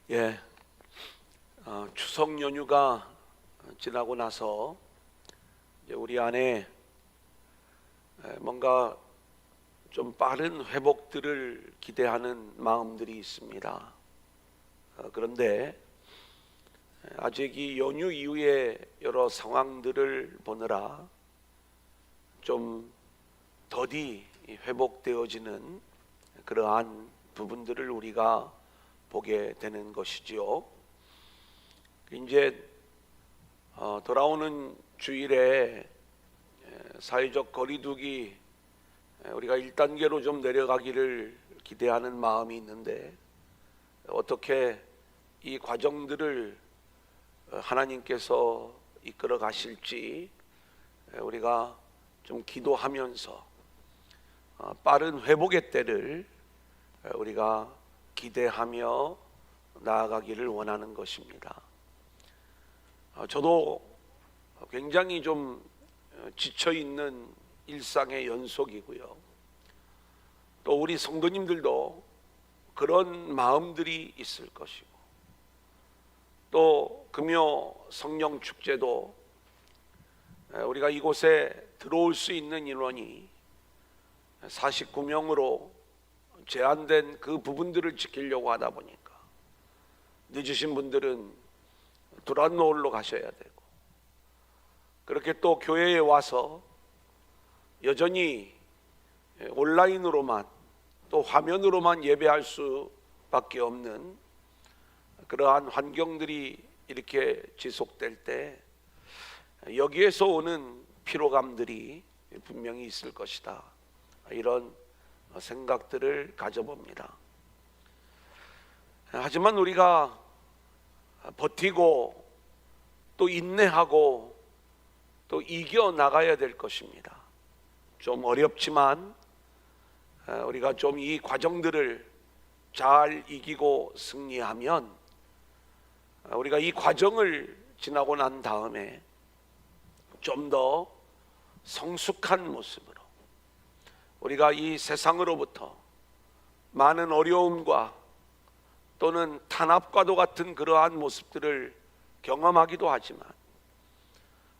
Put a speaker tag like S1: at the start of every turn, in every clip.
S1: 예, 추석 연휴가 지나고 나서 이제 우리 안에 뭔가 좀 빠른 회복들을 기대하는 마음들이 있습니다. 그런데 아직 이 연휴 이후에 여러 상황들을 보느라 좀 더디 회복되어지는 그러한 부분들을 우리가 보게 되는 것이지요. 이제 돌아오는 주일에 사회적 거리두기 우리가 1단계로 좀 내려가기를 기대하는 마음이 있는데, 어떻게 이 과정들을 하나님께서 이끌어 가실지 우리가 좀 기도하면서 빠른 회복의 때를 우리가 기대하며 나아가기를 원하는 것입니다. 저도 굉장히 좀 지쳐있는 일상의 연속이고요. 또 우리 성도님들도 그런 마음들이 있을 것이고, 또 금요 성령 축제도 우리가 이곳에 들어올 수 있는 인원이 49명으로 제한된 그 부분들을 지키려고 하다 보니까 늦으신 분들은 두란노을로 가셔야 되고, 그렇게 또 교회에 와서 여전히 온라인으로만 또 화면으로만 예배할 수밖에 없는 그러한 환경들이 이렇게 지속될 때 여기에서 오는 피로감들이 분명히 있을 것이다, 이런 생각들을 가져봅니다. 하지만 우리가 버티고 또 인내하고 또 이겨나가야 될 것입니다. 좀 어렵지만 우리가 좀 이 과정들을 잘 이기고 승리하면 우리가 이 과정을 지나고 난 다음에 좀 더 성숙한 모습으로 우리가 이 세상으로부터 많은 어려움과 또는 탄압과도 같은 그러한 모습들을 경험하기도 하지만,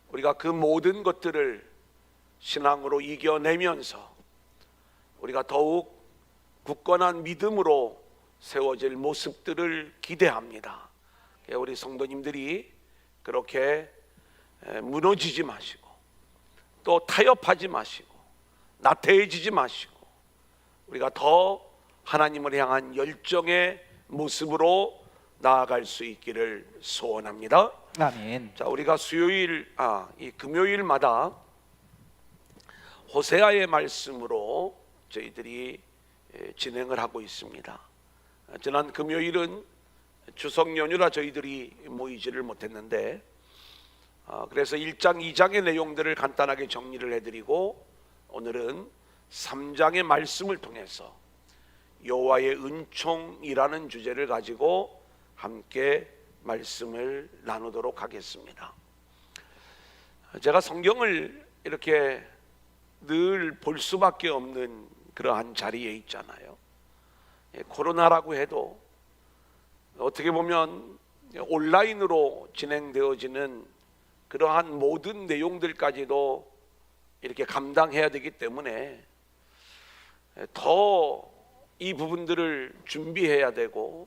S1: 우리가 그 모든 것들을 신앙으로 이겨내면서 우리가 더욱 굳건한 믿음으로 세워질 모습들을 기대합니다. 우리 성도님들이 그렇게 무너지지 마시고 또 타협하지 마시고 나태해지지 마시고 우리가 더 하나님을 향한 열정의 모습으로 나아갈 수 있기를 소원합니다.
S2: 아멘.
S1: 자, 우리가 이 금요일마다 호세아의 말씀으로 저희들이 진행을 하고 있습니다. 지난 금요일은 추석 연휴라 저희들이 모이지를 못했는데, 그래서 1장 2장의 내용들을 간단하게 정리를 해드리고, 오늘은 3장의 말씀을 통해서 여호와의 은총이라는 주제를 가지고 함께 말씀을 나누도록 하겠습니다. 제가 성경을 이렇게 늘 볼 수밖에 없는 그러한 자리에 있잖아요. 코로나라고 해도 어떻게 보면 온라인으로 진행되어지는 그러한 모든 내용들까지도 이렇게 감당해야 되기 때문에 더 이 부분들을 준비해야 되고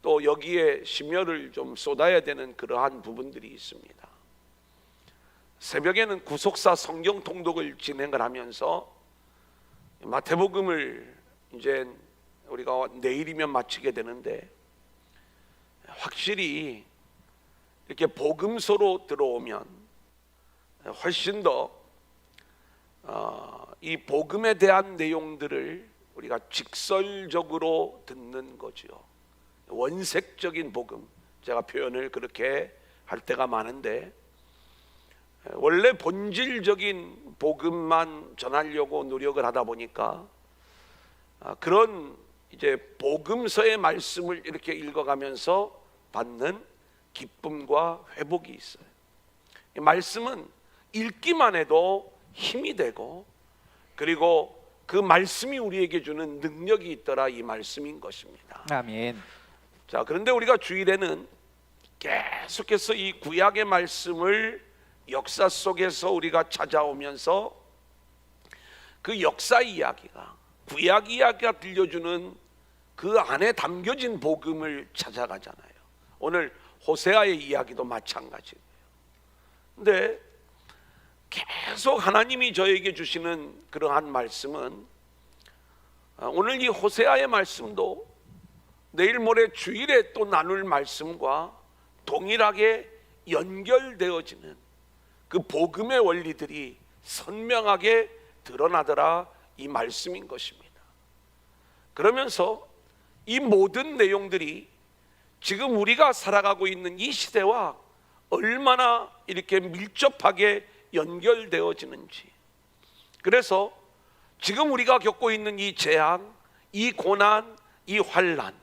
S1: 또 여기에 심혈을 좀 쏟아야 되는 그러한 부분들이 있습니다. 새벽에는 구속사 성경 통독을 진행을 하면서 마태복음을 이제 우리가 내일이면 마치게 되는데, 확실히 이렇게 복음서로 들어오면 훨씬 더 이 복음에 대한 내용들을 우리가 직설적으로 듣는 거죠. 원색적인 복음, 제가 표현을 그렇게 할 때가 많은데, 원래 본질적인 복음만 전하려고 노력을 하다 보니까 그런 이제 복음서의 말씀을 이렇게 읽어가면서 받는 기쁨과 회복이 있어요. 이 말씀은 읽기만 해도 힘이 되고, 그리고 그 말씀이 우리에게 주는 능력이 있더라, 이 말씀인 것입니다.
S2: 아멘.
S1: 자, 그런데 우리가 주일에는 계속해서 이 구약의 말씀을 역사 속에서 우리가 찾아오면서 그 역사 이야기가, 구약 이야기가 들려주는 그 안에 담겨진 복음을 찾아가잖아요. 오늘 호세아의 이야기도 마찬가지고요. 근데 계속 하나님이 저에게 주시는 그러한 말씀은, 오늘 이 호세아의 말씀도 내일 모레 주일에 또 나눌 말씀과 동일하게 연결되어지는 그 복음의 원리들이 선명하게 드러나더라, 이 말씀인 것입니다. 그러면서 이 모든 내용들이 지금 우리가 살아가고 있는 이 시대와 얼마나 이렇게 밀접하게 연결되어지는지, 그래서 지금 우리가 겪고 있는 이 재앙, 이 고난, 이 환난,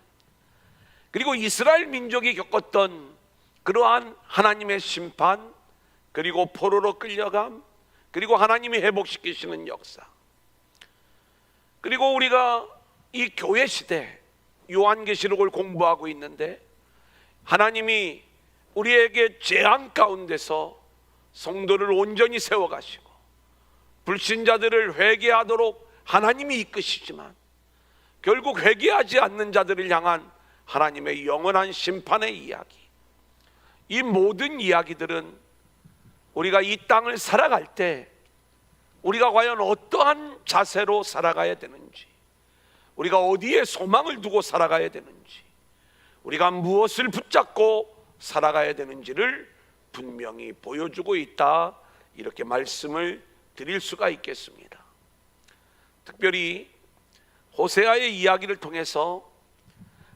S1: 그리고 이스라엘 민족이 겪었던 그러한 하나님의 심판, 그리고 포로로 끌려감, 그리고 하나님이 회복시키시는 역사, 그리고 우리가 이 교회 시대 요한계시록을 공부하고 있는데 하나님이 우리에게 재앙 가운데서 성도를 온전히 세워가시고 불신자들을 회개하도록 하나님이 이끄시지만 결국 회개하지 않는 자들을 향한 하나님의 영원한 심판의 이야기, 이 모든 이야기들은 우리가 이 땅을 살아갈 때 우리가 과연 어떠한 자세로 살아가야 되는지, 우리가 어디에 소망을 두고 살아가야 되는지, 우리가 무엇을 붙잡고 살아가야 되는지를 분명히 보여주고 있다, 이렇게 말씀을 드릴 수가 있겠습니다. 특별히 호세아의 이야기를 통해서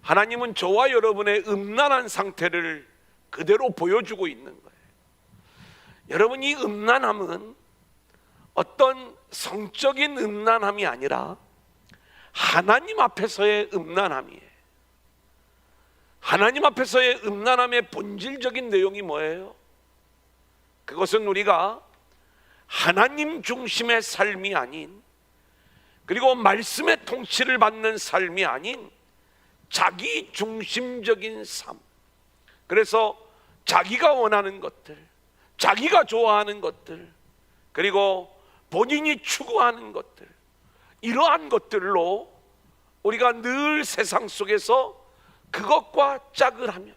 S1: 하나님은 저와 여러분의 음란한 상태를 그대로 보여주고 있는 거예요. 여러분, 이 음란함은 어떤 성적인 음란함이 아니라 하나님 앞에서의 음란함이에요. 하나님 앞에서의 음란함의 본질적인 내용이 뭐예요? 그것은 우리가 하나님 중심의 삶이 아닌, 그리고 말씀의 통치를 받는 삶이 아닌 자기 중심적인 삶, 그래서 자기가 원하는 것들, 자기가 좋아하는 것들, 그리고 본인이 추구하는 것들, 이러한 것들로 우리가 늘 세상 속에서 그것과 짝을 하면서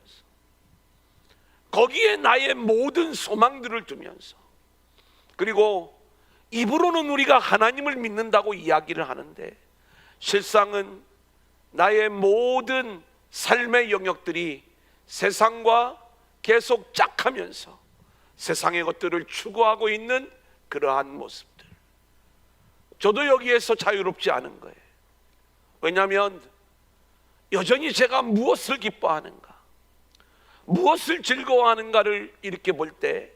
S1: 거기에 나의 모든 소망들을 두면서, 그리고 입으로는 우리가 하나님을 믿는다고 이야기를 하는데 실상은 나의 모든 삶의 영역들이 세상과 계속 짝하면서 세상의 것들을 추구하고 있는 그러한 모습들, 저도 여기에서 자유롭지 않은 거예요. 왜냐하면 여전히 제가 무엇을 기뻐하는가, 무엇을 즐거워하는가를 이렇게 볼 때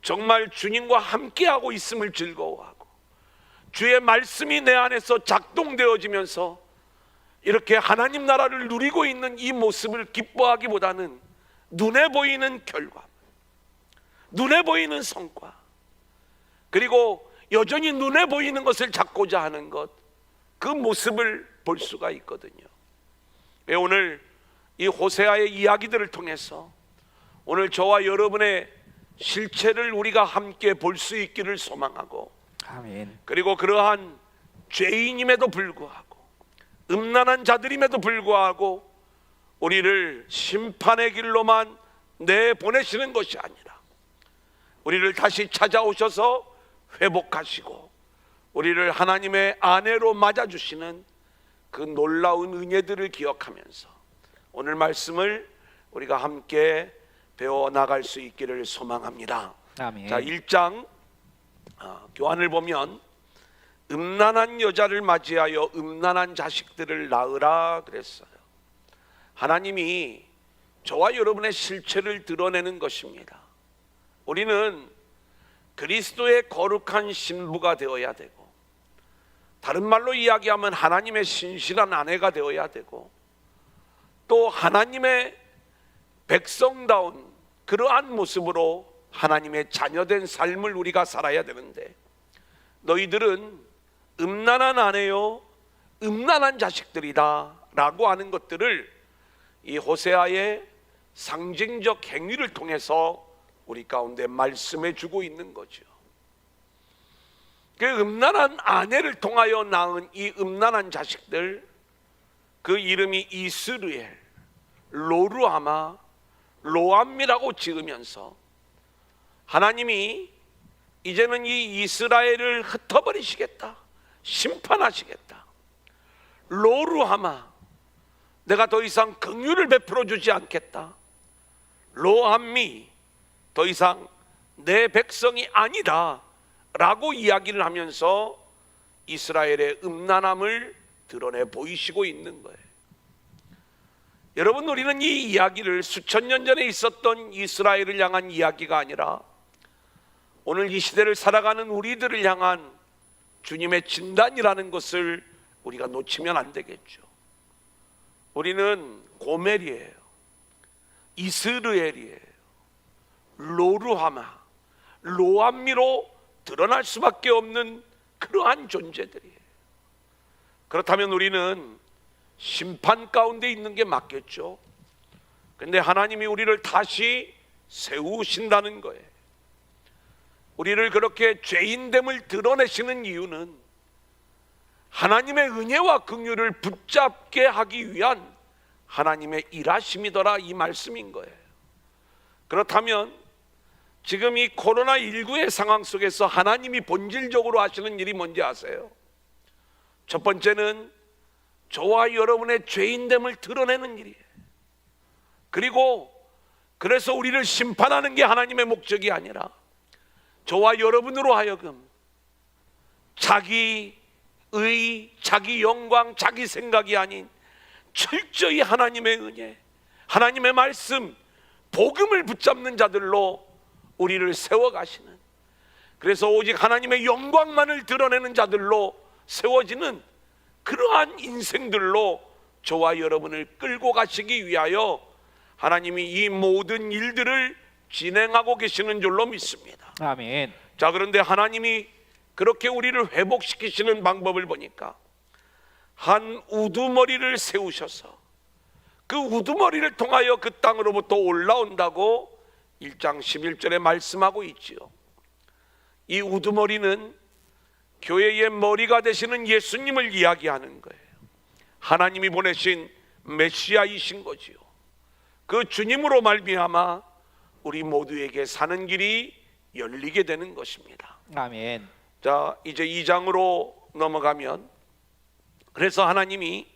S1: 정말 주님과 함께하고 있음을 즐거워하고 주의 말씀이 내 안에서 작동되어지면서 이렇게 하나님 나라를 누리고 있는 이 모습을 기뻐하기보다는 눈에 보이는 결과, 눈에 보이는 성과, 그리고 여전히 눈에 보이는 것을 찾고자 하는 것, 그 모습을 볼 수가 있거든요. 오늘 이 호세아의 이야기들을 통해서 오늘 저와 여러분의 실체를 우리가 함께 볼 수 있기를 소망하고,
S2: 아멘.
S1: 그리고 그러한 죄인임에도 불구하고 음란한 자들임에도 불구하고 우리를 심판의 길로만 내보내시는 것이 아니라 우리를 다시 찾아오셔서 회복하시고 우리를 하나님의 아내로 맞아주시는 그 놀라운 은혜들을 기억하면서 오늘 말씀을 우리가 함께 배워나갈 수 있기를 소망합니다.
S2: 아멘.
S1: 자, 1장 교환을 보면 음란한 여자를 맞이하여 음란한 자식들을 낳으라 그랬어요. 하나님이 저와 여러분의 실체를 드러내는 것입니다. 우리는 그리스도의 거룩한 신부가 되어야 되고, 다른 말로 이야기하면 하나님의 신실한 아내가 되어야 되고, 또 하나님의 백성다운 그러한 모습으로 하나님의 자녀된 삶을 우리가 살아야 되는데, 너희들은 음란한 아내요 음란한 자식들이다 라고 하는 것들을 이 호세아의 상징적 행위를 통해서 우리 가운데 말씀해 주고 있는 거죠. 그 음란한 아내를 통하여 낳은 이 음란한 자식들, 그 이름이 이스르엘, 로르하마, 로암미라고 지으면서 하나님이 이제는 이 이스라엘을 흩어버리시겠다, 심판하시겠다. 로르하마, 내가 더 이상 긍휼을 베풀어 주지 않겠다. 로암미, 더 이상 내 백성이 아니다 라고 이야기를 하면서 이스라엘의 음란함을 드러내 보이시고 있는 거예요. 여러분, 우리는 이 이야기를 수천 년 전에 있었던 이스라엘을 향한 이야기가 아니라 오늘 이 시대를 살아가는 우리들을 향한 주님의 진단이라는 것을 우리가 놓치면 안 되겠죠. 우리는 고멜이에요, 이스르엘이에요, 로르하마, 로암미로 드러날 수밖에 없는 그러한 존재들이에요. 그렇다면 우리는 심판 가운데 있는 게 맞겠죠. 그런데 하나님이 우리를 다시 세우신다는 거예요. 우리를 그렇게 죄인됨을 드러내시는 이유는 하나님의 은혜와 긍휼을 붙잡게 하기 위한 하나님의 일하심이더라, 이 말씀인 거예요. 그렇다면 지금 이 코로나19의 상황 속에서 하나님이 본질적으로 하시는 일이 뭔지 아세요? 첫 번째는 저와 여러분의 죄인됨을 드러내는 일이에요. 그리고 그래서 우리를 심판하는 게 하나님의 목적이 아니라 저와 여러분으로 하여금 자기 의, 자기 영광, 자기 생각이 아닌 철저히 하나님의 은혜, 하나님의 말씀, 복음을 붙잡는 자들로 우리를 세워가시는, 그래서 오직 하나님의 영광만을 드러내는 자들로 세워지는 그러한 인생들로 저와 여러분을 끌고 가시기 위하여 하나님이 이 모든 일들을 진행하고 계시는 줄로 믿습니다.
S2: 아멘.
S1: 자, 그런데 하나님이 그렇게 우리를 회복시키시는 방법을 보니까 한 우두머리를 세우셔서 그 우두머리를 통하여 그 땅으로부터 올라온다고 1장 11절에 말씀하고 있지요. 이 우두머리는 교회의 머리가 되시는 예수님을 이야기하는 거예요. 하나님이 보내신 메시아이신 거지요. 그 주님으로 말미암아 우리 모두에게 사는 길이 열리게 되는 것입니다.
S2: 아멘.
S1: 자, 이제 2장으로 넘어가면, 그래서 하나님이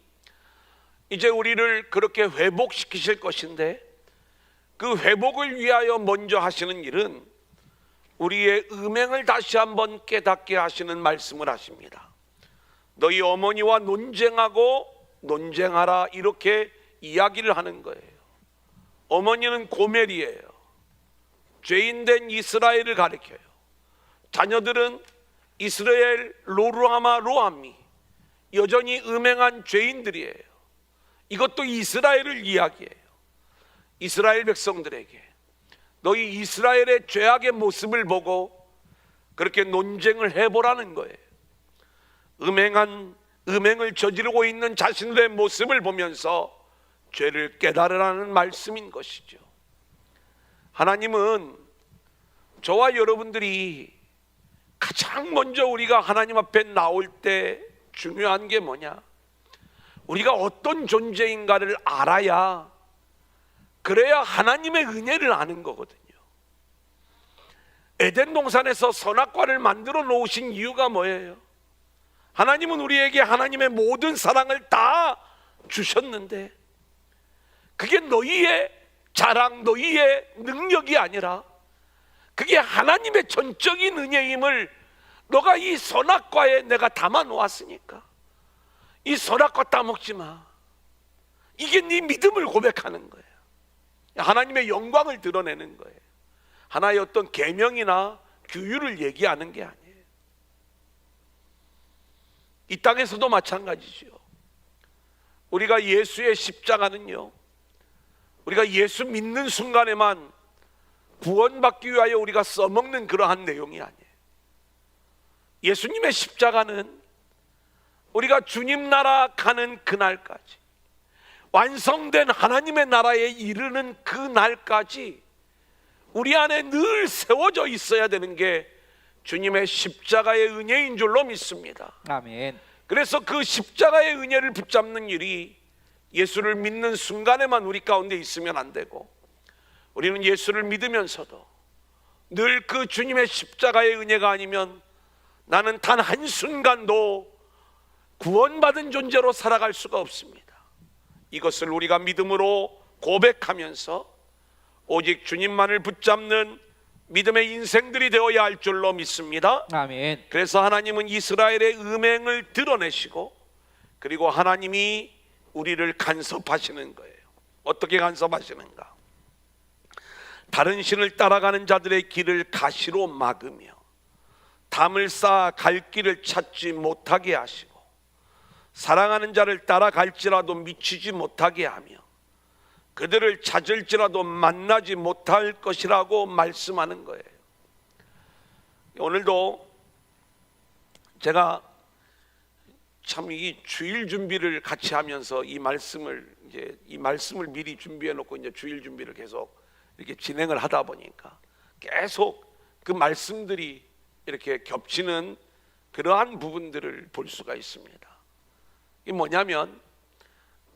S1: 이제 우리를 그렇게 회복시키실 것인데 그 회복을 위하여 먼저 하시는 일은 우리의 음행을 다시 한번 깨닫게 하시는 말씀을 하십니다. 너희 어머니와 논쟁하고 논쟁하라, 이렇게 이야기를 하는 거예요. 어머니는 고멜이에요. 죄인된 이스라엘을 가리켜요. 자녀들은 이스라엘, 로르하마, 로암미, 여전히 음행한 죄인들이에요. 이것도 이스라엘을 이야기해요. 이스라엘 백성들에게 너희 이스라엘의 죄악의 모습을 보고 그렇게 논쟁을 해보라는 거예요. 음행을 저지르고 있는 자신들의 모습을 보면서 죄를 깨달으라는 말씀인 것이죠. 하나님은 저와 여러분들이 가장 먼저 우리가 하나님 앞에 나올 때 중요한 게 뭐냐? 우리가 어떤 존재인가를 알아야, 그래야 하나님의 은혜를 아는 거거든요. 에덴 동산에서 선악과를 만들어 놓으신 이유가 뭐예요? 하나님은 우리에게 하나님의 모든 사랑을 다 주셨는데 그게 너희의 자랑, 너희의 능력이 아니라 그게 하나님의 전적인 은혜임을 너가 이 선악과에 내가 담아 놓았으니까 이 선악과 따먹지 마. 이게 네 믿음을 고백하는 거예요. 하나님의 영광을 드러내는 거예요. 하나의 어떤 계명이나 규율을 얘기하는 게 아니에요. 이 땅에서도 마찬가지죠. 우리가 예수의 십자가는요, 우리가 예수 믿는 순간에만 구원받기 위하여 우리가 써먹는 그러한 내용이 아니에요. 예수님의 십자가는 우리가 주님 나라 가는 그날까지 완성된 하나님의 나라에 이르는 그 날까지 우리 안에 늘 세워져 있어야 되는 게 주님의 십자가의 은혜인 줄로 믿습니다.
S2: 아멘.
S1: 그래서 그 십자가의 은혜를 붙잡는 일이 예수를 믿는 순간에만 우리 가운데 있으면 안 되고, 우리는 예수를 믿으면서도 늘 그 주님의 십자가의 은혜가 아니면 나는 단 한순간도 구원받은 존재로 살아갈 수가 없습니다. 이것을 우리가 믿음으로 고백하면서 오직 주님만을 붙잡는 믿음의 인생들이 되어야 할 줄로 믿습니다.
S2: 아멘.
S1: 그래서 하나님은 이스라엘의 음행을 드러내시고, 그리고 하나님이 우리를 간섭하시는 거예요. 어떻게 간섭하시는가? 다른 신을 따라가는 자들의 길을 가시로 막으며 담을 쌓아 갈 길을 찾지 못하게 하시고, 사랑하는 자를 따라갈지라도 미치지 못하게 하며 그들을 찾을지라도 만나지 못할 것이라고 말씀하는 거예요. 오늘도 제가 참 이 주일 준비를 같이 하면서 이 말씀을 미리 준비해 놓고 이제 주일 준비를 계속 이렇게 진행을 하다 보니까 계속 그 말씀들이 이렇게 겹치는 그러한 부분들을 볼 수가 있습니다. 이게 뭐냐면,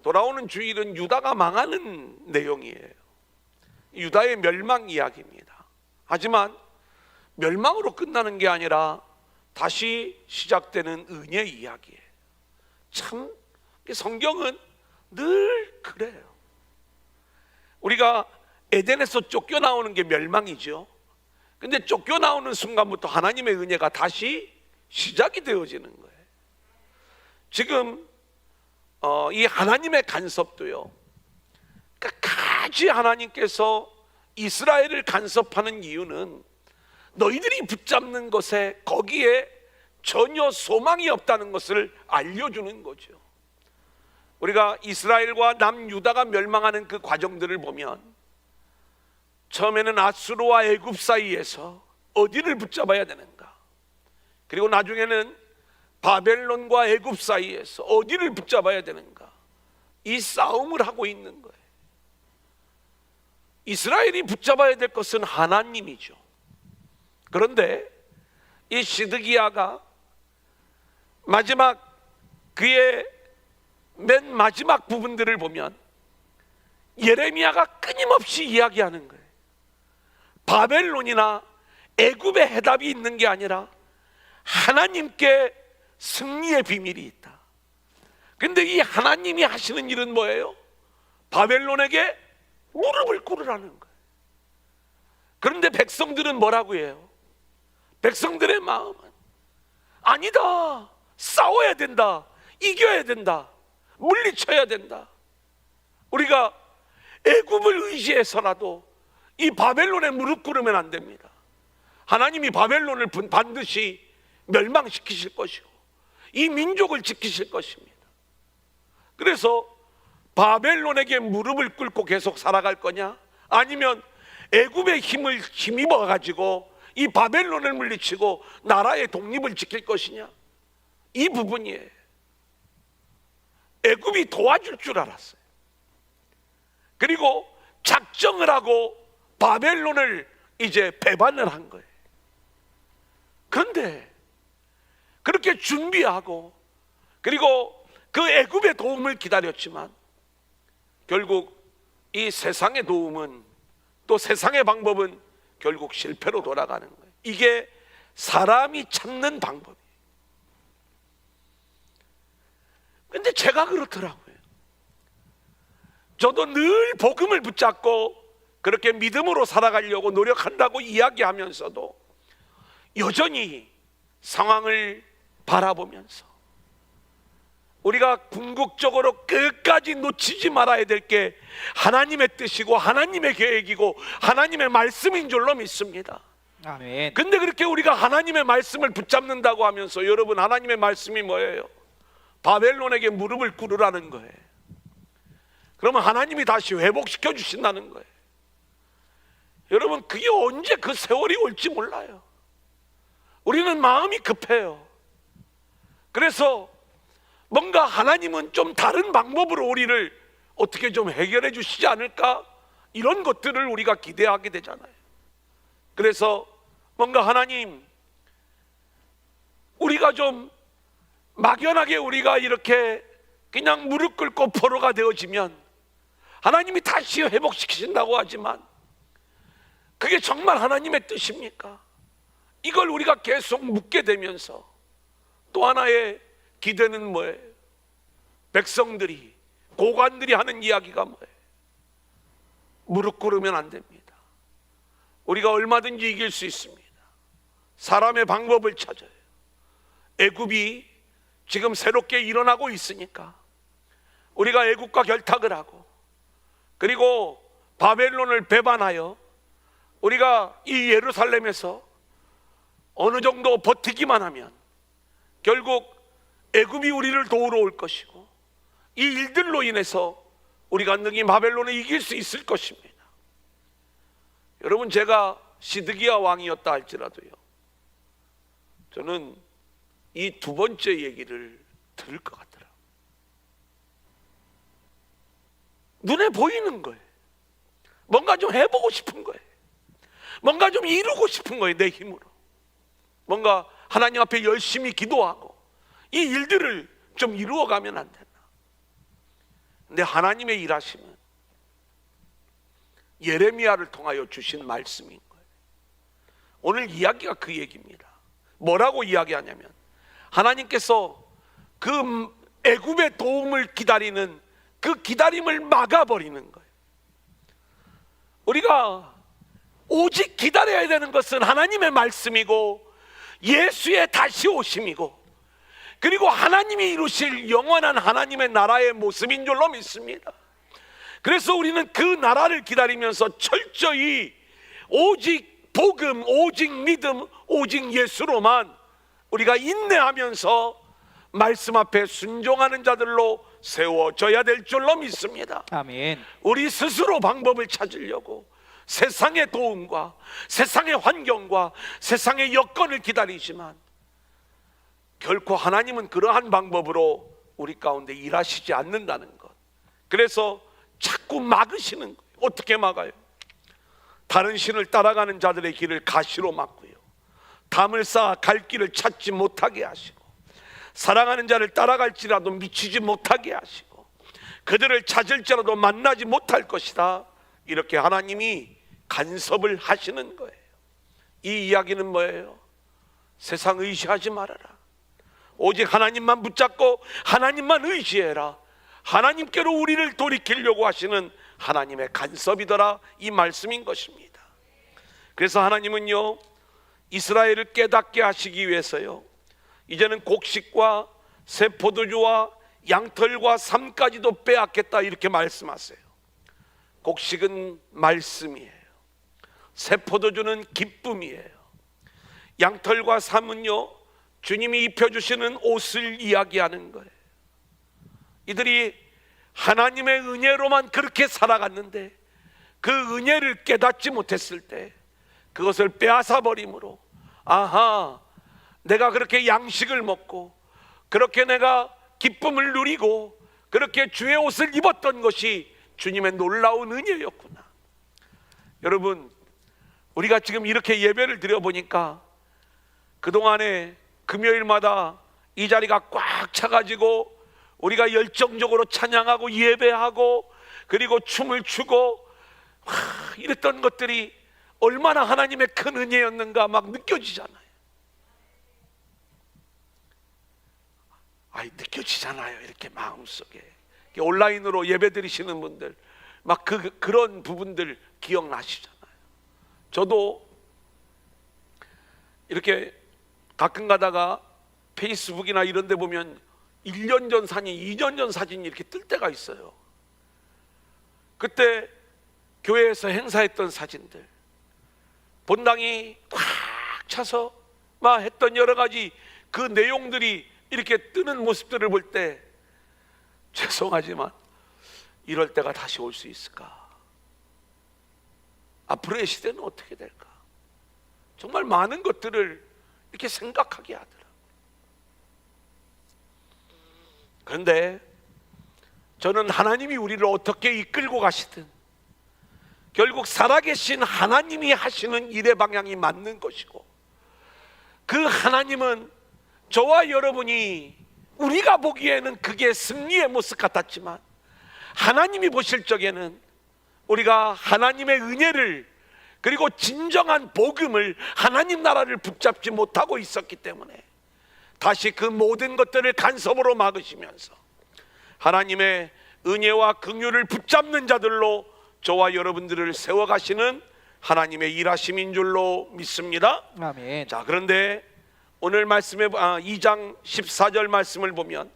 S1: 돌아오는 주일은 유다가 망하는 내용이에요. 유다의 멸망 이야기입니다. 하지만 멸망으로 끝나는 게 아니라 다시 시작되는 은혜 이야기예요. 참 성경은 늘 그래요. 우리가 에덴에서 쫓겨나오는 게 멸망이죠. 근데 쫓겨나오는 순간부터 하나님의 은혜가 다시 시작이 되어지는 거예요. 지금 이 하나님의 간섭도요, 끝까지 하나님께서 이스라엘을 간섭하는 이유는 너희들이 붙잡는 것에 거기에 전혀 소망이 없다는 것을 알려주는 거죠. 우리가 이스라엘과 남유다가 멸망하는 그 과정들을 보면, 처음에는 아수르와 애굽 사이에서 어디를 붙잡아야 되는가, 그리고 나중에는 바벨론과 애굽 사이에서 어디를 붙잡아야 되는가, 이 싸움을 하고 있는 거예요. 이스라엘이 붙잡아야 될 것은 하나님이죠. 그런데 이 시드기야가 마지막 그의 맨 마지막 부분들을 보면 예레미야가 끊임없이 이야기하는 거예요. 바벨론이나 애굽의 해답이 있는 게 아니라 하나님께 승리의 비밀이 있다. 근데 이 하나님이 하시는 일은 뭐예요? 바벨론에게 무릎을 꿇으라는 거예요. 그런데 백성들은 뭐라고 해요? 백성들의 마음은 아니다, 싸워야 된다, 이겨야 된다, 물리쳐야 된다. 우리가 애굽을 의지해서라도 이 바벨론에 무릎 꿇으면 안 됩니다. 하나님이 바벨론을 반드시 멸망시키실 것이고 이 민족을 지키실 것입니다. 그래서 바벨론에게 무릎을 꿇고 계속 살아갈 거냐, 아니면 애굽의 힘을 힘입어 가지고 이 바벨론을 물리치고 나라의 독립을 지킬 것이냐, 이 부분이에요. 애굽이 도와줄 줄 알았어요. 그리고 작정을 하고 바벨론을 이제 배반을 한 거예요. 그런데 그렇게 준비하고 그리고 그 애굽의 도움을 기다렸지만 결국 이 세상의 도움은, 또 세상의 방법은 결국 실패로 돌아가는 거예요. 이게 사람이 찾는 방법이에요. 근데 제가 그렇더라고요. 저도 늘 복음을 붙잡고 그렇게 믿음으로 살아가려고 노력한다고 이야기하면서도 여전히 상황을 바라보면서 우리가 궁극적으로 끝까지 놓치지 말아야 될 게 하나님의 뜻이고 하나님의 계획이고 하나님의 말씀인 줄로 믿습니다.
S2: 아멘.
S1: 근데 그렇게 우리가 하나님의 말씀을 붙잡는다고 하면서, 여러분, 하나님의 말씀이 뭐예요? 바벨론에게 무릎을 꿇으라는 거예요. 그러면 하나님이 다시 회복시켜 주신다는 거예요. 여러분, 그게 언제 그 세월이 올지 몰라요. 우리는 마음이 급해요. 그래서 뭔가 하나님은 좀 다른 방법으로 우리를 어떻게 좀 해결해 주시지 않을까? 이런 것들을 우리가 기대하게 되잖아요. 그래서 뭔가 하나님, 우리가 좀 막연하게 우리가 이렇게 그냥 무릎 꿇고 포로가 되어지면 하나님이 다시 회복시키신다고 하지만 그게 정말 하나님의 뜻입니까? 이걸 우리가 계속 묻게 되면서 또 하나의 기대는 뭐예요? 백성들이, 고관들이 하는 이야기가 뭐예요? 무릎 꿇으면 안 됩니다. 우리가 얼마든지 이길 수 있습니다. 사람의 방법을 찾아요. 애굽이 지금 새롭게 일어나고 있으니까 우리가 애굽과 결탁을 하고 그리고 바벨론을 배반하여 우리가 이 예루살렘에서 어느 정도 버티기만 하면 결국 애굽이 우리를 도우러 올 것이고 이 일들로 인해서 우리가 능히 바벨론을 이길 수 있을 것입니다. 여러분, 제가 시드기야 왕이었다 할지라도요, 저는 이 두 번째 얘기를 들을 것 같더라고요. 눈에 보이는 거예요. 뭔가 좀 해보고 싶은 거예요. 뭔가 좀 이루고 싶은 거예요. 내 힘으로 뭔가 하나님 앞에 열심히 기도하고 이 일들을 좀 이루어가면 안 되나. 근데 하나님의 일하심은 예레미야를 통하여 주신 말씀인 거예요. 오늘 이야기가 그 얘기입니다. 뭐라고 이야기하냐면 하나님께서 그 애굽의 도움을 기다리는 그 기다림을 막아버리는 거예요. 우리가 오직 기다려야 되는 것은 하나님의 말씀이고 예수의 다시 오심이고 그리고 하나님이 이루실 영원한 하나님의 나라의 모습인 줄로 믿습니다. 그래서 우리는 그 나라를 기다리면서 철저히 오직 복음, 오직 믿음, 오직 예수로만 우리가 인내하면서 말씀 앞에 순종하는 자들로 세워져야 될 줄로 믿습니다.
S2: 아멘.
S1: 우리 스스로 방법을 찾으려고 세상의 도움과 세상의 환경과 세상의 여건을 기다리지만 결코 하나님은 그러한 방법으로 우리 가운데 일하시지 않는다는 것. 그래서 자꾸 막으시는 거예요. 어떻게 막아요? 다른 신을 따라가는 자들의 길을 가시로 막고요, 담을 쌓아 갈 길을 찾지 못하게 하시고 사랑하는 자를 따라갈지라도 미치지 못하게 하시고 그들을 찾을지라도 만나지 못할 것이다. 이렇게 하나님이 간섭을 하시는 거예요. 이 이야기는 뭐예요? 세상 의지하지 말아라. 오직 하나님만 붙잡고 하나님만 의지해라. 하나님께로 우리를 돌이키려고 하시는 하나님의 간섭이더라, 이 말씀인 것입니다. 그래서 하나님은요, 이스라엘을 깨닫게 하시기 위해서요, 이제는 곡식과 새 포도주와 양털과 삶까지도 빼앗겠다, 이렇게 말씀하세요. 곡식은 말씀이에요. 새 포도주는 기쁨이에요. 양털과 삶은요, 주님이 입혀주시는 옷을 이야기하는 거예요. 이들이 하나님의 은혜로만 그렇게 살아갔는데 그 은혜를 깨닫지 못했을 때 그것을 빼앗아 버림으로, 아하, 내가 그렇게 양식을 먹고 그렇게 내가 기쁨을 누리고 그렇게 주의 옷을 입었던 것이 주님의 놀라운 은혜였구나. 여러분, 우리가 지금 이렇게 예배를 드려보니까 그동안에 금요일마다 이 자리가 꽉 차가지고 우리가 열정적으로 찬양하고 예배하고 그리고 춤을 추고 이랬던 것들이 얼마나 하나님의 큰 은혜였는가 막 느껴지잖아요. 느껴지잖아요. 이렇게 마음속에 온라인으로 예배 드리시는 분들 막 그런 부분들 기억나시잖아요. 저도 이렇게 가끔 가다가 페이스북이나 이런 데 보면 1년 전 사진, 2년 전 사진이 이렇게 뜰 때가 있어요. 그때 교회에서 행사했던 사진들, 본당이 꽉 차서 막 했던 여러 가지 그 내용들이 이렇게 뜨는 모습들을 볼 때 죄송하지만 이럴 때가 다시 올 수 있을까? 앞으로의 시대는 어떻게 될까? 정말 많은 것들을 이렇게 생각하게 하더라. 그런데 저는 하나님이 우리를 어떻게 이끌고 가시든 결국 살아계신 하나님이 하시는 일의 방향이 맞는 것이고, 그 하나님은 저와 여러분이 우리가 보기에는 그게 승리의 모습 같았지만 하나님이 보실 적에는 우리가 하나님의 은혜를, 그리고 진정한 복음을, 하나님 나라를 붙잡지 못하고 있었기 때문에 다시 그 모든 것들을 간섭으로 막으시면서 하나님의 은혜와 긍휼을 붙잡는 자들로 저와 여러분들을 세워가시는 하나님의 일하심인 줄로 믿습니다.
S2: 아멘.
S1: 자, 그런데 오늘 말씀에 2장 14절 말씀을 보면,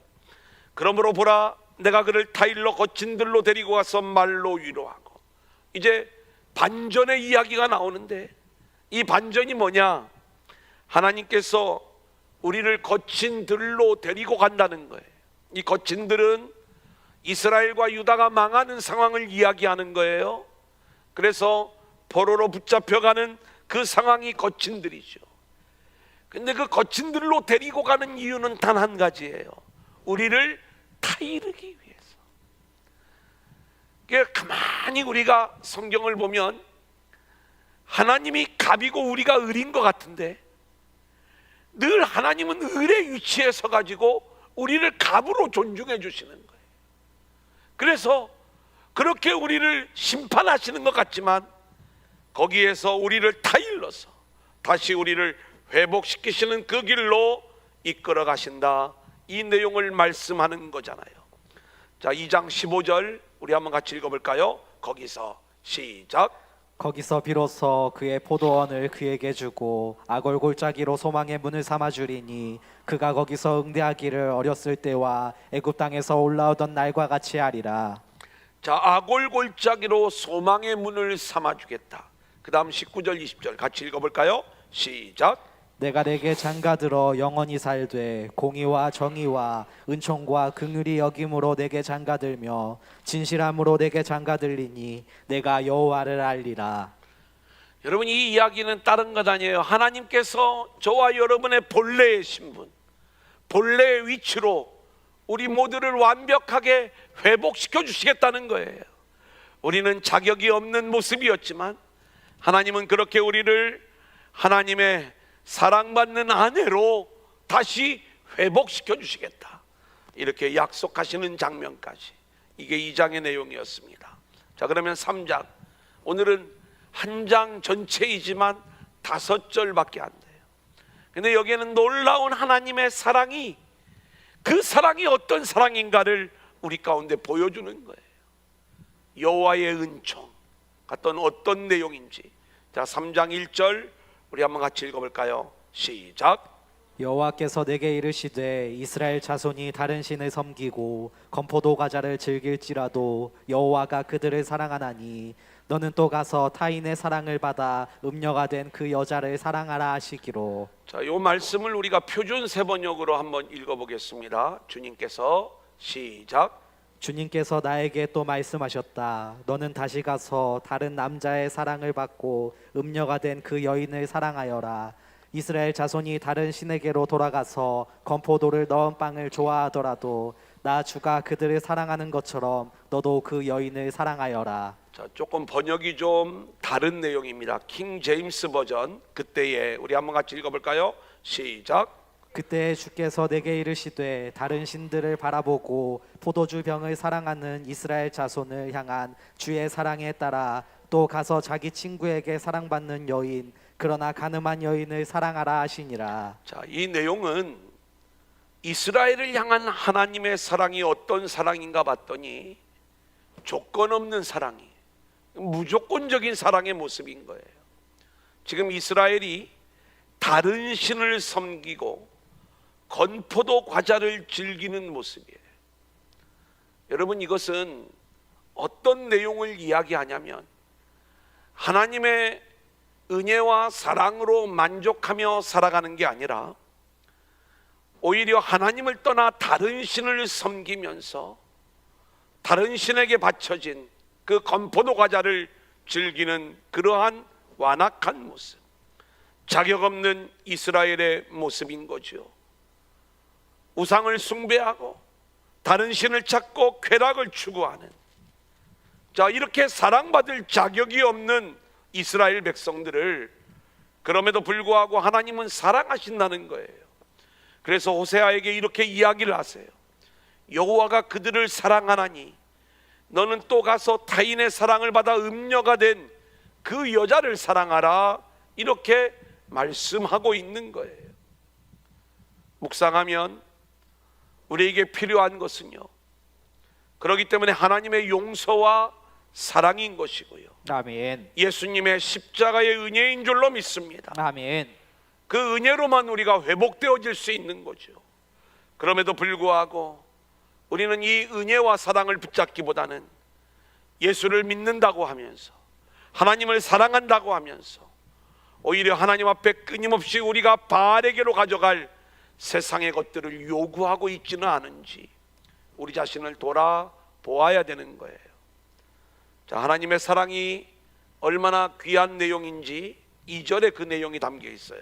S1: 그러므로 보라 내가 그를 타일로 거친 들로 데리고 가서 말로 위로하고, 이제 반전의 이야기가 나오는데, 이 반전이 뭐냐? 하나님께서 우리를 거친 들로 데리고 간다는 거예요. 이 거친 들은 이스라엘과 유다가 망하는 상황을 이야기하는 거예요. 그래서 포로로 붙잡혀가는 그 상황이 거친 들이죠. 근데 그 거친 들로 데리고 가는 이유는 단 한 가지예요. 우리를 타이르기 위해서. 가만히 우리가 성경을 보면 하나님이 갑이고 우리가 을인 것 같은데, 늘 하나님은 을의 위치에 서 가지고 우리를 갑으로 존중해 주시는 거예요. 그래서 그렇게 우리를 심판하시는 것 같지만 거기에서 우리를 타일러서 다시 우리를 회복시키시는 그 길로 이끌어 가신다, 이 내용을 말씀하는 거잖아요. 자, 2장 15절 우리 한번 같이 읽어볼까요? 거기서 시작.
S2: 거기서 비로소 그의 포도원을 그에게 주고 아골 골짜기로 소망의 문을 삼아 주리니 그가 거기서 응대하기를 어렸을 때와 애굽 땅에서 올라오던 날과 같이 하리라.
S1: 자, 아골 골짜기로 소망의 문을 삼아 주겠다. 그 다음 19절 20절 같이 읽어볼까요? 시작.
S2: 내가 내게 장가들어 영원히 살되 공의와 정의와 은총과 긍휼이 여김으로 내게 장가들며 진실함으로 내게 장가들리니 내가 여호와를 알리라.
S1: 여러분, 이 이야기는 다른 것 아니에요. 하나님께서 저와 여러분의 본래의 신분, 본래의 위치로 우리 모두를 완벽하게 회복시켜 주시겠다는 거예요. 우리는 자격이 없는 모습이었지만 하나님은 그렇게 우리를 하나님의 사랑받는 아내로 다시 회복시켜 주시겠다, 이렇게 약속하시는 장면까지, 이게 2장의 내용이었습니다. 자, 그러면 3장, 오늘은 한 장 전체이지만 5절밖에 안 돼요. 근데 여기에는 놀라운 하나님의 사랑이, 그 사랑이 어떤 사랑인가를 우리 가운데 보여주는 거예요. 여호와의 은총 어떤 내용인지. 자, 3장 1절 우리 한번 같이 읽어볼까요? 시작.
S2: 여호와께서 내게 이르시되 이스라엘 자손이 다른 신을 섬기고 건포도 과자를 즐길지라도 여호와가 그들을 사랑하나니 너는 또 가서 타인의 사랑을 받아 음녀가 된 그 여자를 사랑하라 하시기로.
S1: 자, 이 말씀을 우리가 표준 세번역으로 한번 읽어보겠습니다. 주님께서 시작.
S2: 주님께서 나에게 또 말씀하셨다. 너는 다시 가서 다른 남자의 사랑을 받고 음녀가 된 그 여인을 사랑하여라. 이스라엘 자손이 다른 신에게로 돌아가서 건포도를 넣은 빵을 좋아하더라도 나 주가 그들을 사랑하는 것처럼 너도 그 여인을 사랑하여라.
S1: 자, 조금 번역이 좀 다른 내용입니다. 킹 제임스 버전, 그때에 우리 한번 같이 읽어볼까요? 시작.
S2: 그때 주께서 내게 이르시되 다른 신들을 바라보고 포도주 병을 사랑하는 이스라엘 자손을 향한 주의 사랑에 따라 또 가서 자기 친구에게 사랑받는 여인, 그러나 가늠한 여인을 사랑하라 하시니라.
S1: 자, 이 내용은 이스라엘을 향한 하나님의 사랑이 어떤 사랑인가 봤더니 조건 없는 사랑이, 무조건적인 사랑의 모습인 거예요. 지금 이스라엘이 다른 신을 섬기고 건포도 과자를 즐기는 모습이에요. 여러분, 이것은 어떤 내용을 이야기하냐면 하나님의 은혜와 사랑으로 만족하며 살아가는 게 아니라 오히려 하나님을 떠나 다른 신을 섬기면서 다른 신에게 바쳐진 그 건포도 과자를 즐기는 그러한 완악한 모습, 자격 없는 이스라엘의 모습인 거죠. 우상을 숭배하고 다른 신을 찾고 쾌락을 추구하는, 자, 이렇게 사랑받을 자격이 없는 이스라엘 백성들을 그럼에도 불구하고 하나님은 사랑하신다는 거예요. 그래서 호세아에게 이렇게 이야기를 하세요. 여호와가 그들을 사랑하나니 너는 또 가서 타인의 사랑을 받아 음녀가 된 그 여자를 사랑하라, 이렇게 말씀하고 있는 거예요. 묵상하면 우리에게 필요한 것은요, 그렇기 때문에 하나님의 용서와 사랑인 것이고요,
S2: 아멘.
S1: 예수님의 십자가의 은혜인 줄로 믿습니다.
S2: 아멘.
S1: 그 은혜로만 우리가 회복되어질 수 있는 거죠. 그럼에도 불구하고 우리는 이 은혜와 사랑을 붙잡기보다는 예수를 믿는다고 하면서, 하나님을 사랑한다고 하면서, 오히려 하나님 앞에 끊임없이 우리가 바알에게로 가져갈 세상의 것들을 요구하고 있지는 않은지 우리 자신을 돌아보아야 되는 거예요. 자, 하나님의 사랑이 얼마나 귀한 내용인지 2절에 그 내용이 담겨 있어요.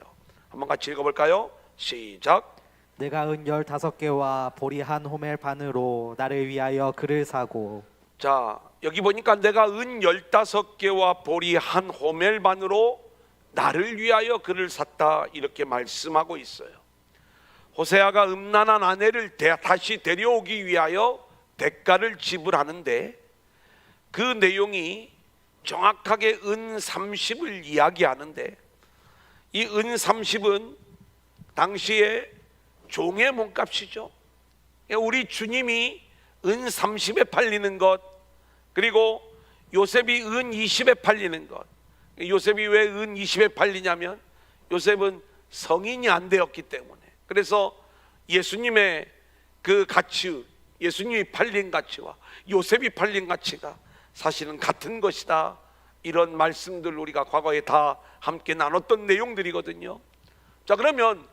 S1: 한번 같이 읽어볼까요? 시작.
S2: 내가 은 15개와 보리 한 호멜 반으로 나를 위하여 그를 사고.
S1: 자, 여기 보니까 내가 은 15개와 보리 한 호멜 반으로 나를 위하여 그를 샀다, 이렇게 말씀하고 있어요. 호세아가 음란한 아내를 다시 데려오기 위하여 대가를 지불하는데, 그 내용이 정확하게 은 30을 이야기하는데, 이 은 30은 당시에 종의 몸값이죠. 우리 주님이 은 30에 팔리는 것, 그리고 요셉이 은 20에 팔리는 것. 요셉이 왜 은 20에 팔리냐면 요셉은 성인이 안 되었기 때문에. 그래서 예수님의 그 가치, 예수님이 팔린 가치와 요셉이 팔린 가치가 사실은 같은 것이다, 이런 말씀들 우리가 과거에 다 함께 나눴던 내용들이거든요. 자, 그러면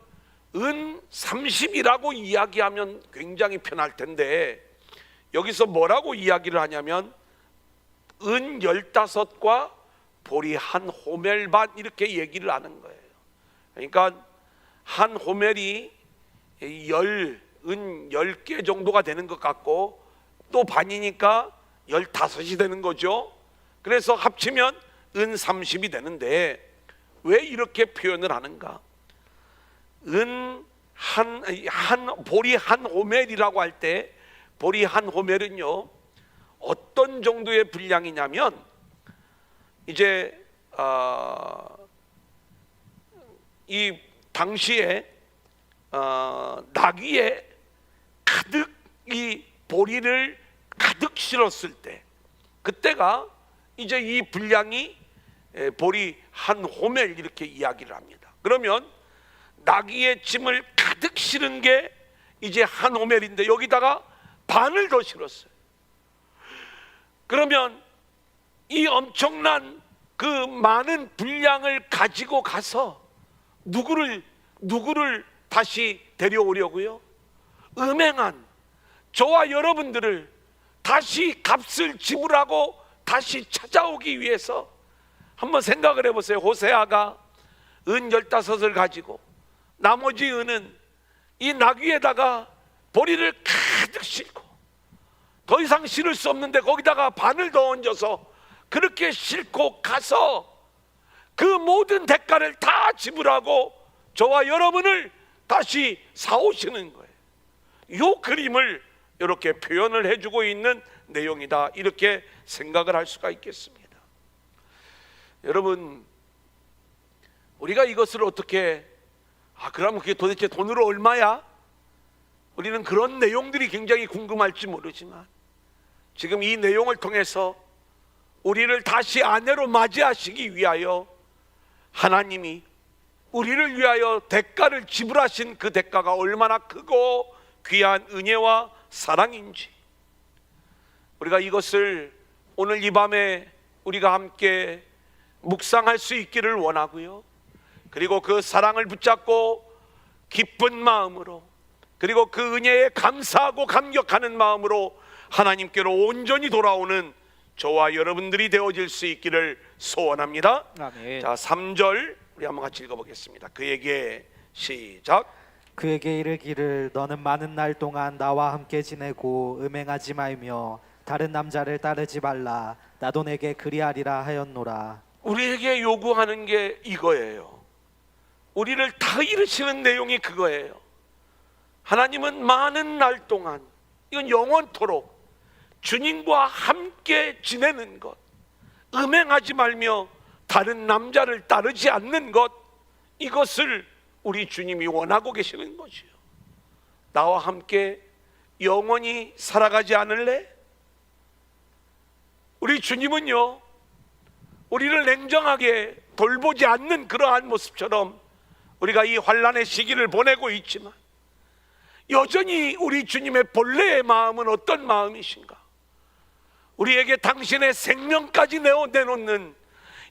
S1: 은 30이라고 이야기하면 굉장히 편할 텐데, 여기서 뭐라고 이야기를 하냐면 은 15과 보리 한 호멜 반, 이렇게 얘기를 하는 거예요. 그러니까 한 호멜이 은 10개 정도가 되는 것 같고, 또 반이니까 15이 되는 거죠. 그래서 합치면 은 30이 되는데, 왜 이렇게 표현을 하는가? 보리 한 호멜이라고 할 때, 보리 한 호멜은요 어떤 정도의 분량이냐면, 이제 이 당시에 나귀에 가득 이 보리를 가득 실었을 때, 그때가 이제 이 분량이 보리 한 호멜, 이렇게 이야기를 합니다. 그러면 나귀의 짐을 가득 실은 게 이제 한 호멜인데, 여기다가 반을 더 실었어요. 그러면 이 엄청난 그 많은 분량을 가지고 가서 누구를 다시 데려오려고요? 음행한 저와 여러분들을 다시 값을 지불하고 다시 찾아오기 위해서. 한번 생각을 해보세요. 호세아가 은 15을 가지고 나머지 은은 이 나귀에다가 보리를 가득 싣고, 더 이상 실을 수 없는데 거기다가 반을 더 얹어서 그렇게 싣고 가서 그 모든 대가를 다 지불하고 저와 여러분을 다시 사오시는 거예요. 이 그림을 이렇게 표현을 해주고 있는 내용이다, 이렇게 생각을 할 수가 있겠습니다. 여러분, 우리가 이것을 어떻게, 그럼 그게 도대체 돈으로 얼마야? 우리는 그런 내용들이 굉장히 궁금할지 모르지만, 지금 이 내용을 통해서 우리를 다시 아내로 맞이하시기 위하여 하나님이 우리를 위하여 대가를 지불하신 그 대가가 얼마나 크고 귀한 은혜와 사랑인지, 우리가 이것을 오늘 이 밤에 우리가 함께 묵상할 수 있기를 원하고요. 그리고 그 사랑을 붙잡고 기쁜 마음으로, 그리고 그 은혜에 감사하고 감격하는 마음으로 하나님께로 온전히 돌아오는 저와 여러분들이 되어질 수 있기를 소원합니다.
S2: 아멘.
S1: 자, 3절 우리 한번 같이 읽어보겠습니다. 그에게, 시작.
S2: 그에게 이르기를 너는 많은 날 동안 나와 함께 지내고 음행하지 말며 다른 남자를 따르지 말라. 나도 내게 그리하리라 하였노라.
S1: 우리에게 요구하는 게 이거예요. 우리를 다 이르시는 내용이 그거예요. 하나님은 많은 날 동안, 이건 영원토록 주님과 함께 지내는 것, 음행하지 말며 다른 남자를 따르지 않는 것, 이것을 우리 주님이 원하고 계시는 것이요. 나와 함께 영원히 살아가지 않을래? 우리 주님은요, 우리를 냉정하게 돌보지 않는 그러한 모습처럼 우리가 이 환난의 시기를 보내고 있지만, 여전히 우리 주님의 본래의 마음은 어떤 마음이신가? 우리에게 당신의 생명까지 내놓는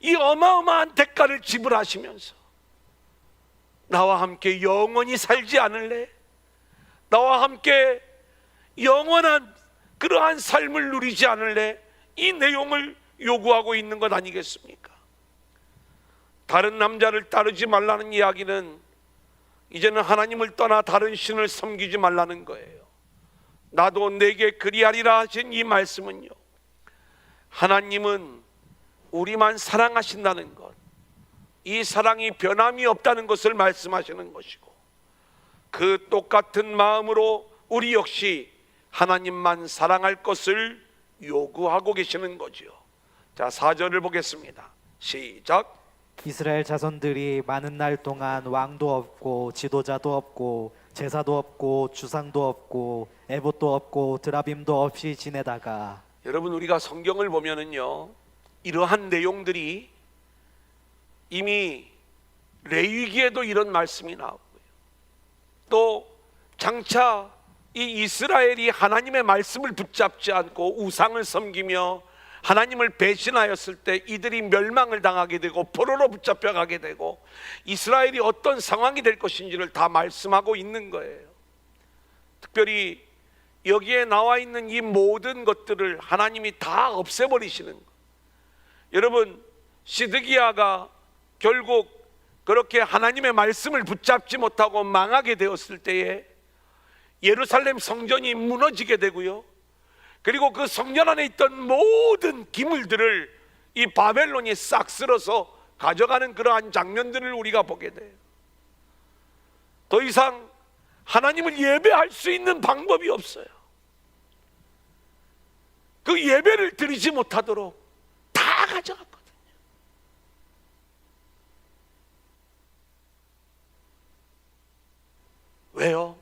S1: 이 어마어마한 대가를 지불하시면서 나와 함께 영원히 살지 않을래? 나와 함께 영원한 그러한 삶을 누리지 않을래? 이 내용을 요구하고 있는 것 아니겠습니까? 다른 남자를 따르지 말라는 이야기는 이제는 하나님을 떠나 다른 신을 섬기지 말라는 거예요. 나도 내게 그리하리라 하신 이 말씀은요, 하나님은 우리만 사랑하신다는 것, 이 사랑이 변함이 없다는 것을 말씀하시는 것이고, 그 똑같은 마음으로 우리 역시 하나님만 사랑할 것을 요구하고 계시는 거지요. 자, 4절을 보겠습니다. 시작.
S2: 이스라엘 자손들이 많은 날 동안 왕도 없고 지도자도 없고 제사도 없고 주상도 없고 에봇도 없고 드라빔도 없이 지내다가,
S1: 여러분, 우리가 성경을 보면은요, 이러한 내용들이 이미 레위기에도 이런 말씀이 나오고요, 또 장차 이 이스라엘이 하나님의 말씀을 붙잡지 않고 우상을 섬기며 하나님을 배신하였을 때 이들이 멸망을 당하게 되고 포로로 붙잡혀가게 되고 이스라엘이 어떤 상황이 될 것인지를 다 말씀하고 있는 거예요. 특별히 여기에 나와 있는 이 모든 것들을 하나님이 다 없애버리시는 것. 여러분, 시드기야가 결국 그렇게 하나님의 말씀을 붙잡지 못하고 망하게 되었을 때에 예루살렘 성전이 무너지게 되고요, 그리고 그 성전 안에 있던 모든 기물들을 이 바벨론이 싹 쓸어서 가져가는 그러한 장면들을 우리가 보게 돼요. 더 이상 하나님을 예배할 수 있는 방법이 없어요. 그 예배를 드리지 못하도록 다 가져갔거든요. 왜요?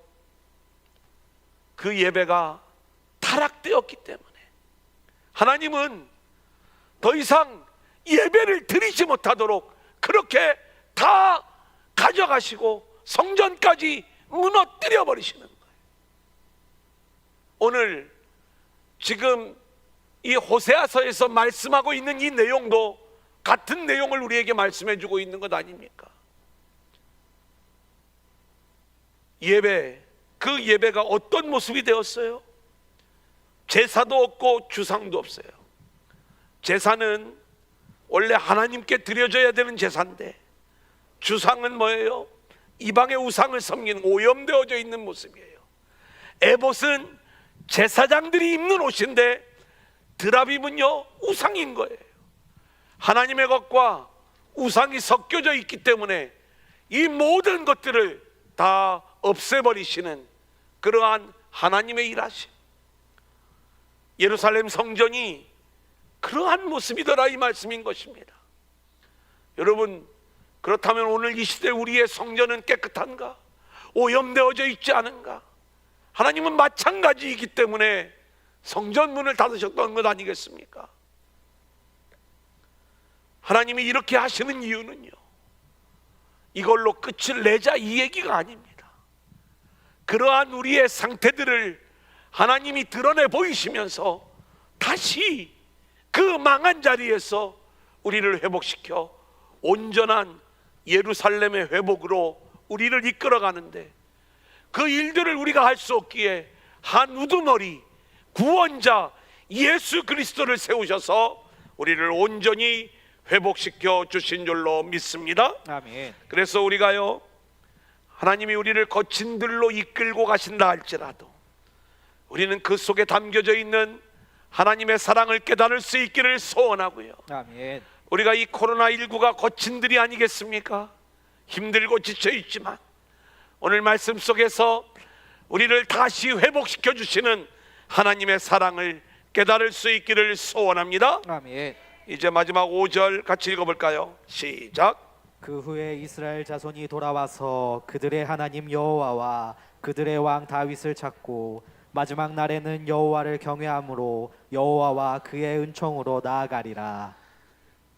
S1: 그 예배가 타락되었기 때문에. 하나님은 더 이상 예배를 드리지 못하도록 그렇게 다 가져가시고 성전까지 무너뜨려 버리시는 거예요. 오늘 지금 이 호세아서에서 말씀하고 있는 이 내용도 같은 내용을 우리에게 말씀해 주고 있는 것 아닙니까? 예배, 그 예배가 어떤 모습이 되었어요? 제사도 없고 주상도 없어요. 제사는 원래 하나님께 드려져야 되는 제사인데, 주상은 뭐예요? 이방의 우상을 섬기는 오염되어져 있는 모습이에요. 에봇은 제사장들이 입는 옷인데, 드라빔은요 우상인 거예요. 하나님의 것과 우상이 섞여져 있기 때문에 이 모든 것들을 다 없애버리시는 그러한 하나님의 일하심. 예루살렘 성전이 그러한 모습이더라, 이 말씀인 것입니다. 여러분, 그렇다면 오늘 이 시대 우리의 성전은 깨끗한가? 오염되어져 있지 않은가? 하나님은 마찬가지이기 때문에 성전 문을 닫으셨던 것 아니겠습니까? 하나님이 이렇게 하시는 이유는요, 이걸로 끝을 내자 이 얘기가 아닙니다. 그러한 우리의 상태들을 하나님이 드러내 보이시면서 다시 그 망한 자리에서 우리를 회복시켜 온전한 예루살렘의 회복으로 우리를 이끌어가는데, 그 일들을 우리가 할 수 없기에 한 우두머리 구원자 예수 그리스도를 세우셔서 우리를 온전히 회복시켜 주신 줄로 믿습니다.
S2: 아멘.
S1: 그래서 우리가요, 하나님이 우리를 거친 들로 이끌고 가신다 할지라도 우리는 그 속에 담겨져 있는 하나님의 사랑을 깨달을 수 있기를 소원하고요.
S2: 아멘.
S1: 우리가 이 코로나19가 거친 들이 아니겠습니까? 힘들고 지쳐 있지만 오늘 말씀 속에서 우리를 다시 회복시켜 주시는 하나님의 사랑을 깨달을 수 있기를 소원합니다.
S2: 아멘.
S1: 이제 마지막 5절 같이 읽어볼까요? 시작.
S2: 그 후에 이스라엘 자손이 돌아와서 그들의 하나님 여호와와 그들의 왕 다윗을 찾고 마지막 날에는 여호와를 경외함으로 여호와와 그의 은총으로 나아가리라.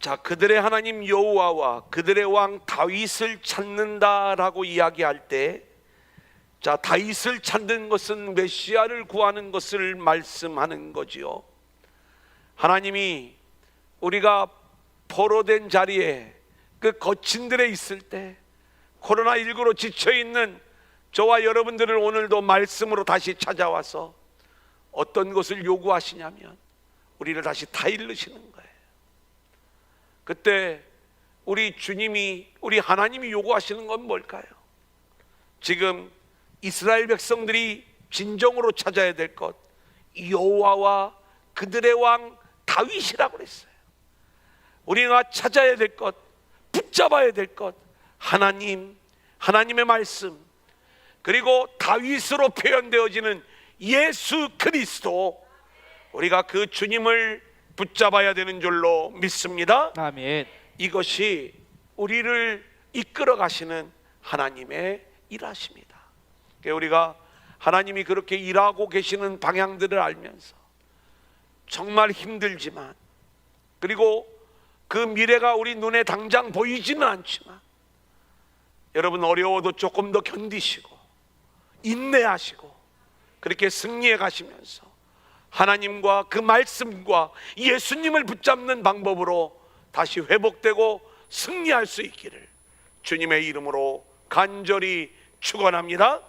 S1: 자, 그들의 하나님 여호와와 그들의 왕 다윗을 찾는다라고 이야기할 때, 자, 다윗을 찾는 것은 메시아를 구하는 것을 말씀하는 거지요. 하나님이 우리가 포로된 자리에 그 거친 들에 있을 때 코로나19로 지쳐있는 저와 여러분들을 오늘도 말씀으로 다시 찾아와서 어떤 것을 요구하시냐면 우리를 다시 타일르시는 거예요. 그때 우리 주님이, 우리 하나님이 요구하시는 건 뭘까요? 지금 이스라엘 백성들이 진정으로 찾아야 될 것, 여호와와 그들의 왕 다윗이라고 그랬어요. 우리가 찾아야 될 것, 붙잡아야 될 것, 하나님, 하나님의 말씀, 그리고 다윗으로 표현되어지는 예수 그리스도, 우리가 그 주님을 붙잡아야 되는 줄로 믿습니다.
S2: 아멘.
S1: 이것이 우리를 이끌어 가시는 하나님의 일하십니다. 우리가 하나님이 그렇게 일하고 계시는 방향들을 알면서 정말 힘들지만, 그리고 그 미래가 우리 눈에 당장 보이지는 않지만 여러분 어려워도 조금 더 견디시고 인내하시고 그렇게 승리해 가시면서 하나님과 그 말씀과 예수님을 붙잡는 방법으로 다시 회복되고 승리할 수 있기를 주님의 이름으로 간절히 축원합니다.